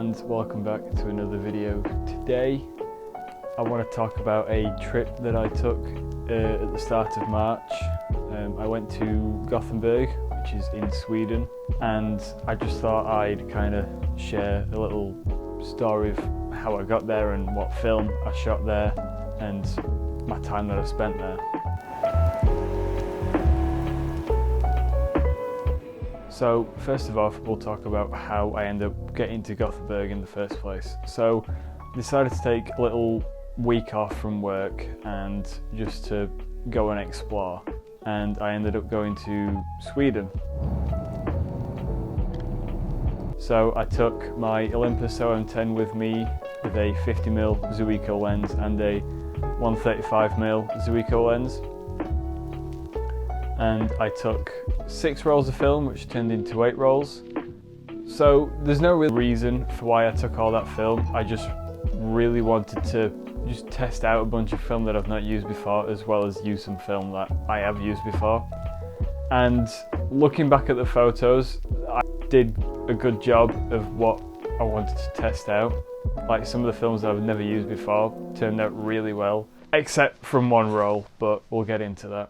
and welcome back to another video. Today I want to talk about a trip that I took at the start of March. I went to Gothenburg, which is in Sweden, and I just thought I'd kind of share a little story of how I got there and what film I shot there and my time that I spent there. So first of all, we'll talk about how I ended up getting to Gothenburg in the first place. So I decided to take a little week off from work and just to go and explore. And I ended up going to Sweden. So I took my Olympus OM10 with me with a 50mm Zuiko lens and a 135mm Zuiko lens. And I took 6 rolls of film, which turned into 8 rolls. So there's no real reason for why I took all that film. I just really wanted to just test out a bunch of film that I've not used before, as well as use some film that I have used before. And looking back at the photos, I did a good job of what I wanted to test out. Like some of the films that I've never used before turned out really well, except from one roll, but we'll get into that.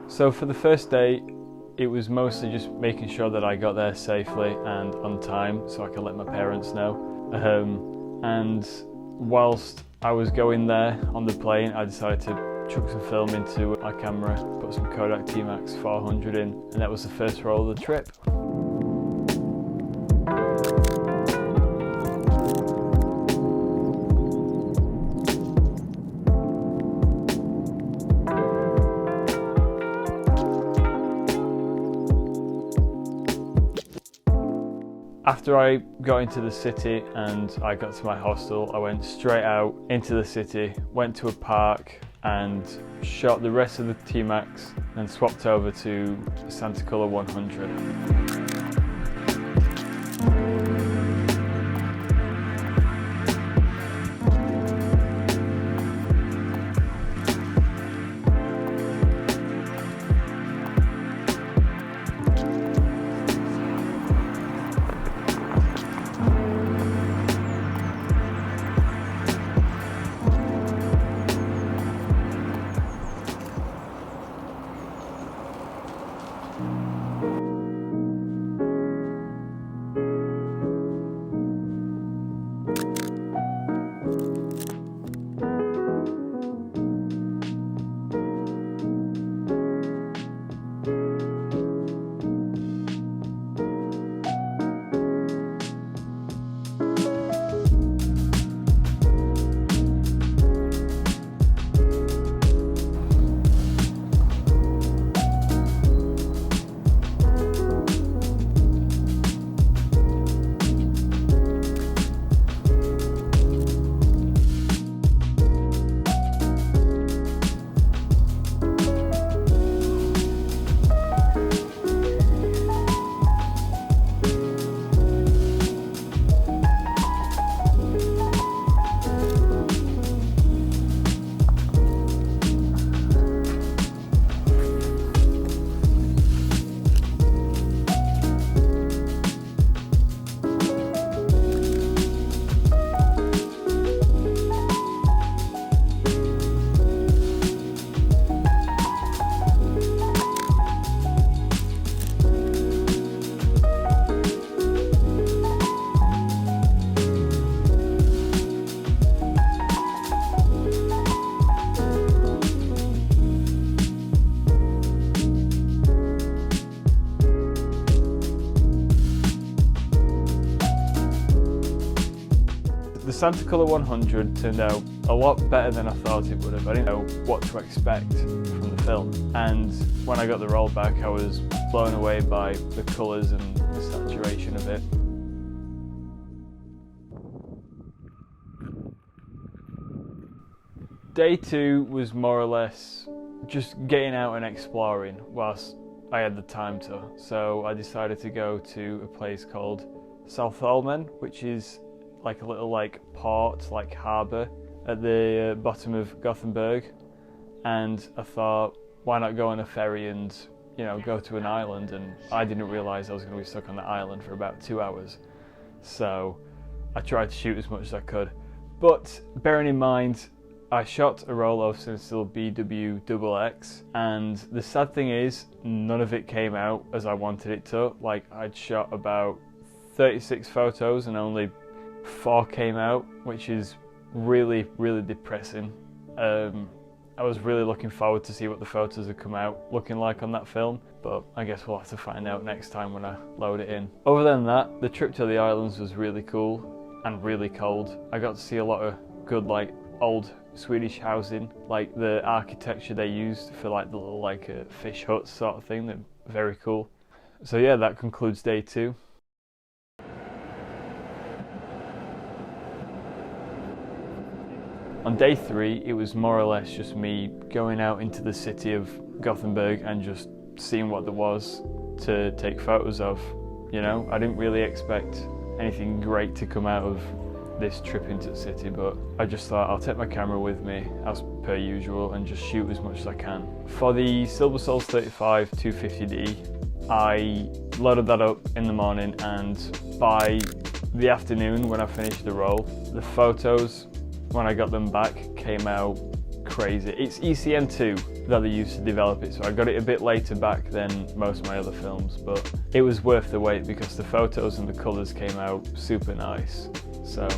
So for the first day, it was mostly just making sure that I got there safely and on time so I could let my parents know. And whilst I was going there on the plane, I decided to chuck some film into my camera, put some Kodak T-Max 400 in, and that was the first roll of the trip. After I got into the city and I got to my hostel, I went straight out into the city, went to a park and shot the rest of the T-Max and swapped over to Santa Color 100. The Santa Color 100 turned out a lot better than I thought it would have. I didn't know what to expect from the film, and when I got the roll back I was blown away by the colours and the saturation of it. Day 2 was more or less just getting out and exploring whilst I had the time to. So I decided to go to a place called Stockholm, which is like a little port, harbour at the bottom of Gothenburg. And I thought, why not go on a ferry and, you know, go to an island? And I didn't realise I was going to be stuck on the island for about 2 hours. So I tried to shoot as much as I could. But bearing in mind, I shot a roll of Cinestill BWXX, and the sad thing is, none of it came out as I wanted it to. Like, I'd shot about 36 photos and only 4 came out, which is really, really depressing. I was really looking forward to see what the photos would come out looking like on that film, but I guess we'll have to find out next time when I load it in. Other than that, the trip to the islands was really cool and really cold. I got to see a lot of good, like, old Swedish housing, like the architecture they used for like the little like fish huts sort of thing. They're very cool. So yeah, that concludes day 2. On day 3, it was more or less just me going out into the city of Gothenburg and just seeing what there was to take photos of. You know, I didn't really expect anything great to come out of this trip into the city, but I just thought I'll take my camera with me as per usual and just shoot as much as I can. For the Silver Souls 35 250D, I loaded that up in the morning, and by the afternoon when I finished the roll, the photos, when I got them back, came out crazy. It's ECM2 that they used to develop it, so I got it a bit later back than most of my other films, but it was worth the wait because the photos and the colours came out super nice. So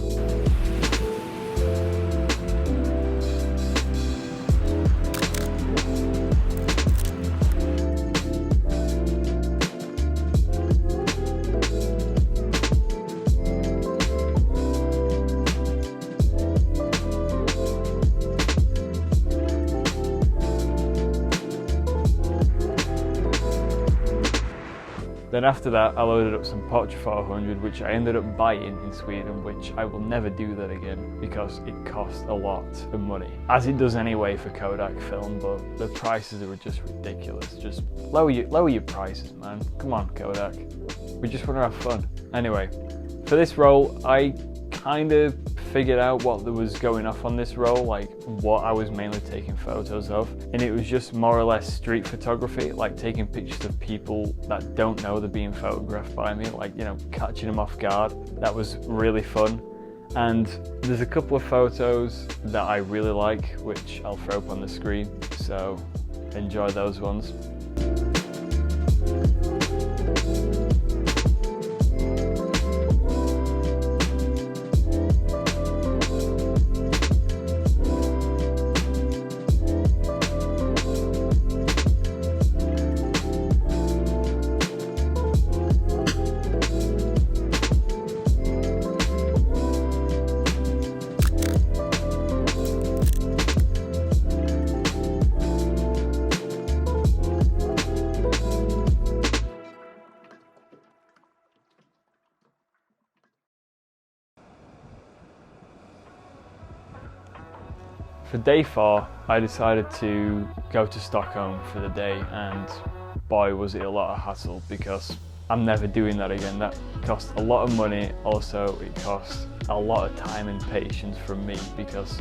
then after that, I loaded up some Portra 400, which I ended up buying in Sweden, which I will never do that again because it costs a lot of money. As it does anyway for Kodak film, but the prices are just ridiculous. Just lower your prices, man. Come on, Kodak. We just want to have fun. Anyway, for this roll, I kind of figured out what there was going off on this roll, like what I was mainly taking photos of, and it was just more or less street photography, like taking pictures of people that don't know they're being photographed by me, like, you know, catching them off guard. That was really fun. And there's a couple of photos that I really like, which I'll throw up on the screen, so enjoy those ones. For day 4, I decided to go to Stockholm for the day, and boy was it a lot of hassle because I'm never doing that again. That cost a lot of money. Also, it cost a lot of time and patience from me because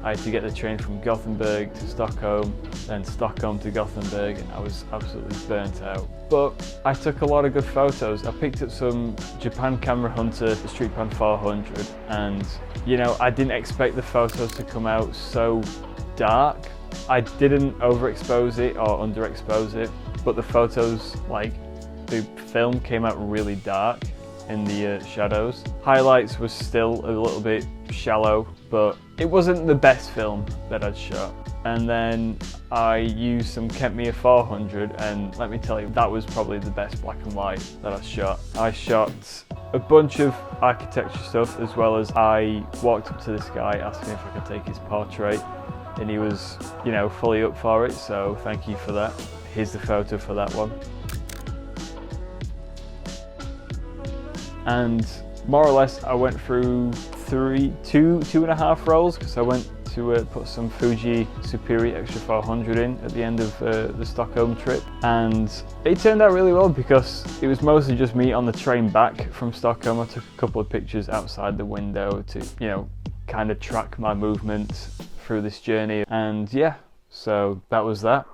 I had to get the train from Gothenburg to Stockholm, then Stockholm to Gothenburg, and I was absolutely burnt out. But I took a lot of good photos. I picked up some Japan Camera Hunter Street Pan 400, and you know, I didn't expect the photos to come out so dark. I didn't overexpose it or underexpose it, but the photos, like the film, came out really dark in the shadows. Highlights was still a little bit shallow, but it wasn't the best film that I'd shot. And then I used some Kentmere 400, and let me tell you, that was probably the best black and white that I shot. I shot a bunch of architecture stuff, as well as I walked up to this guy asking if I could take his portrait, and he was, you know, fully up for it, so thank you for that. Here's the photo for that one. And more or less I went through two and a half rolls, because I went to put some Fuji Superior Extra 400 in at the end of the Stockholm trip, and it turned out really well because it was mostly just me on the train back from Stockholm. I took a couple of pictures outside the window to, you know, kind of track my movement through this journey, and yeah, so that was that.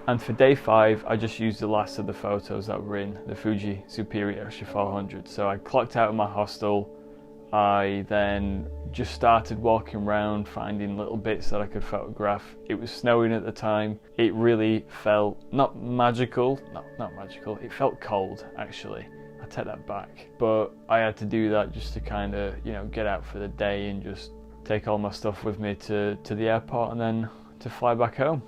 And for day 5, I just used the last of the photos that were in the Fuji Superior Extra 400. So I clocked out of my hostel. I then just started walking around, finding little bits that I could photograph. It was snowing at the time. It really felt not magical, not magical. It felt cold, actually. I take that back. But I had to do that just to kind of, get out for the day and just take all my stuff with me to the airport and then to fly back home.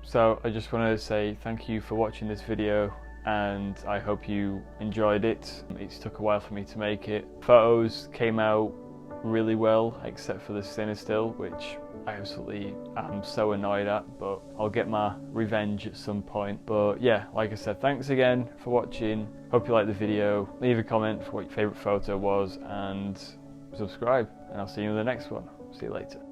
So I just want to say thank you for watching this video, and I hope you enjoyed it. It took a while for me to make it. Photos came out really well, except for the cine still, which I absolutely am so annoyed at, but I'll get my revenge at some point. But yeah, like I said, thanks again for watching. Hope you liked the video. Leave a comment for what your favourite photo was and subscribe, and I'll see you in the next one. See you later.